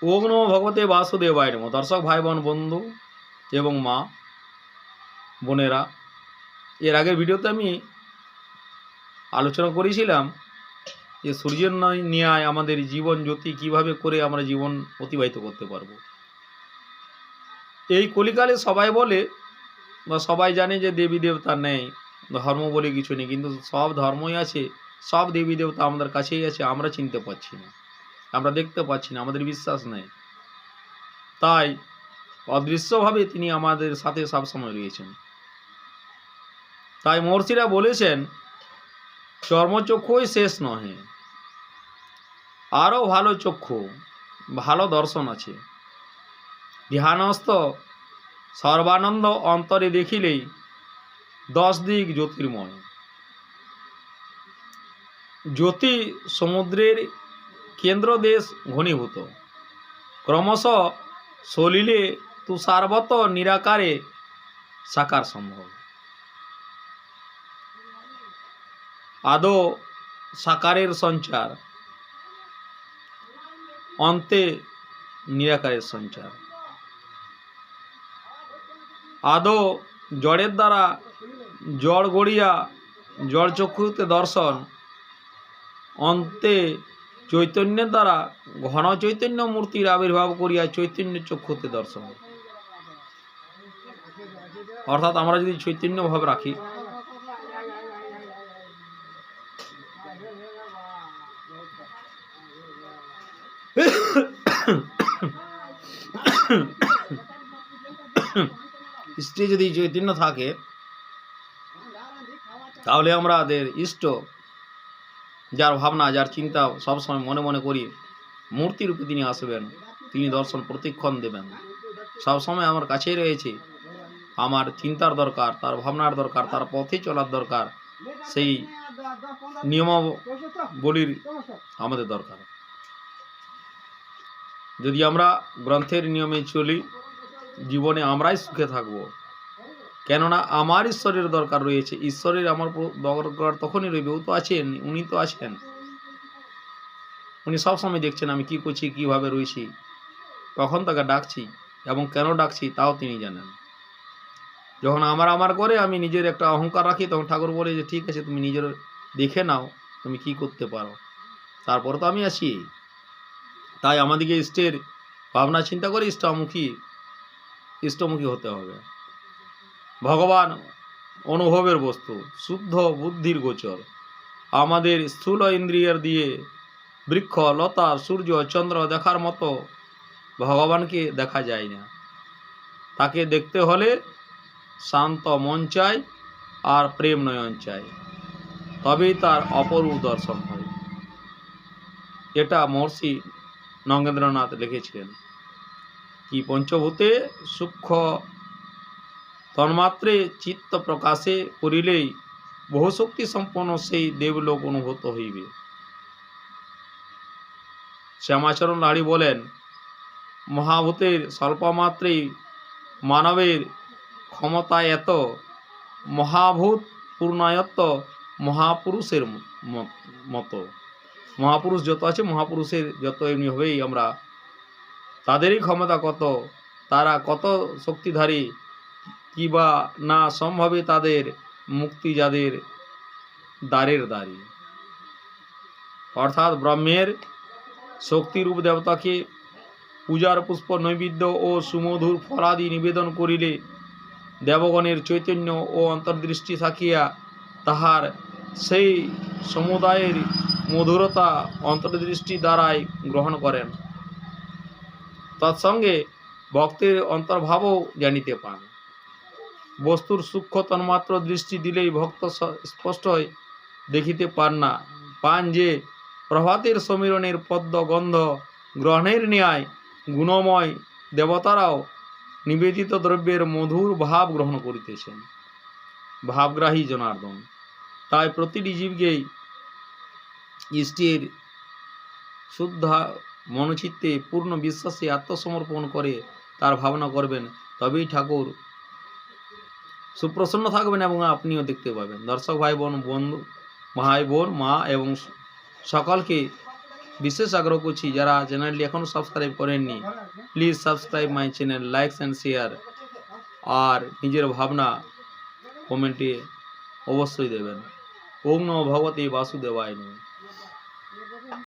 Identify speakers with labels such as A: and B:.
A: ওম নমো ভগবতে বাসুদেবায় নমঃ। দর্শক ভাই বোন বন্ধু এবং মা বোনেরা, এর আগের ভিডিওতে আমি আলোচনা করেছিলাম যে সূর্যের ন্যায় আমাদের জীবন জ্যোতি কিভাবে করে আমরা জীবন অতিবাহিত করতে পারবো। এই কলিকালে সবাই বলে বা সবাই জানে যে দেবী দেবতা নেই, ধর্ম বলে কিছু নেই, কিন্তু সব ধর্মই আছে, সব দেবী দেবতা আমাদের কাছেই আছে, আমরা চিনতে পারছি না, আমরা দেখতে পাচ্ছি না, আমাদের বিশ্বাস নেই। তাই অদৃশ্যভাবে তিনি আমাদের সাথে সবসময় রয়েছেন। তাই মহর্ষিরা বলেছেন চর্মচক্ষুই শেষ নহে, আরও ভালো চক্ষু, ভালো দর্শন আছে। ধ্যানস্থ সর্বানন্দ অন্তরে দেখিলেই 10 দিক জ্যোতির্ময়। জ্যোতি সমুদ্রের কেন্দ্রদেশ ঘনীভূত, ক্রমশ সলিলে তুষারবত নিরাকারে সাকার সম্ভব। আদৌ সাকারের সঞ্চার, অন্তে নিরাকারের সঞ্চার। আদৌ জড়ের দ্বারা জড় গড়িয়া জড় চক্ষুতে দর্শন, অন্তে চৈতন্যের দ্বারা ঘন চৈতন্য মূর্তির আবির্ভাব করিয়া চৈতন্য চক্ষুতে দর্শন। অর্থাৎ আমরা যদি চৈতন্য ভাব রাখি, স্ত্রী যদি চৈতন্য থাকে, তাহলে আমাদের ইষ্ট, যার ভাবনা যার চিন্তা সবসময় মনে মনে করি, মূর্তিরূপে তিনি আসবেন, তিনি দর্শন প্রতিক্ষণ দেবেন, সবসময় আমার কাছেই রয়েছে। আমার চিন্তার দরকার, তার ভাবনার দরকার, তার পথে চলার দরকার, সেই নিয়মাবলীর আমাদের দরকার। যদি আমরা গ্রন্থের নিয়মে চলি, জীবনে আমরাই সুখে থাকব। কেননা আমার ঈশ্বরের দরকার রয়েছে, ঈশ্বরের আমার দরকার তখনই রইবে। ও তো আছেন, উনি তো আছেন, উনি সবসময় দেখছেন আমি কি করছি, কিভাবে রয়েছি, কখন তাকে ডাকছি এবং কেন ডাকছি তাও তিনি জানেন। যখন আমার করে আমি নিজের একটা অহংকার রাখি, তখন ঠাকুর বলে যে ঠিক আছে, তুমি নিজের দেখে নাও তুমি কি করতে পারো, তারপরে তো আমি আছি। তাই আমাদেরকে ইষ্টের ভাবনা চিন্তা করে ইষ্টমুখী হতে হবে। ভগবান অনুভবের বস্তু, শুদ্ধ বুদ্ধির গোচর। আমাদের স্থূল ইন্দ্রিয়ের দিয়ে বৃক্ষ, লতা, সূর্য, চন্দ্র দেখার মতো ভগবানকে দেখা যায় না। তাকে দেখতে হলে শান্ত মন চাই আর প্রেম নয়ন চাই, তবেই তার অপরূপ দর্শন হয়। এটা মহর্ষি নগেন্দ্রনাথ লিখেছিলেন। কি পঞ্চভূতে সূক্ষ্ম তন্মাত্রে চিত্ত প্রকাশে করিলেই বহুশক্তি সম্পন্ন সেই দেবলোক অনুভূত হইবে। শ্যামাচরণ লাহিড়ী বলেন, মহাভূতের স্বল্পমাত্রেই মানবের ক্ষমতায় এত, মহাভূত পূর্ণায়ত্ত মহাপুরুষের মতো। মহাপুরুষ যত আছে, মহাপুরুষের যত এমনি হবেই আমরা, তাদেরই ক্ষমতা কত, তারা কত শক্তিধারী, কি বা না সম্ভবে তাদের মুক্তি যাদের দ্বারের দ্বারে। অর্থাৎ ব্রহ্মের শক্তিরূপ দেবতাকে পূজার পুষ্প নৈবেদ্য ও সুমধুর ফলাদি নিবেদন করিলে দেবগণের চৈতন্য ও অন্তর্দৃষ্টি থাকিয়া তাহার সেই সমুদায়ের মধুরতা অন্তর্দৃষ্টি দ্বারাই গ্রহণ করেন। তৎসঙ্গে ভক্তের অন্তর্ভাবও জানিতে পান। বস্তুর সূক্ষ্ম তন্মাত্র দৃষ্টি দিলেই ভক্ত স্পষ্টই দেখিতে পান যে প্রভাতের সমীরণের পদ্ম গন্ধ গ্রহণের ন্যায় গুণময় দেবতারাও নিবেদিত দ্রব্যের মধুর ভাব গ্রহণ করিতেছেন। ভাবগ্রাহী জনার্দন। তাই প্রতিটি জীবকেই ইষ্টের শুদ্ধ মনচিত্তে পূর্ণ বিশ্বাসে আত্মসমর্পণ করে তার ভাবনা করবেন, তবেই ঠাকুর সুপ্রসন্ন থাকবেন এবং আপনিও দেখতে পাবেন। দর্শক ভাই বোন, বন্ধু ভাই বোন, মা এবং সকলকে বিশেষ আগ্রহ করছি যারা চ্যানেলটি এখনও সাবস্ক্রাইব করেননি, please subscribe my channel, like and share, আর নিজের ভাবনা কমেন্টে অবশ্যই দেবেন। ওম নমো ভগবতে বাসুদেবায় নমঃ।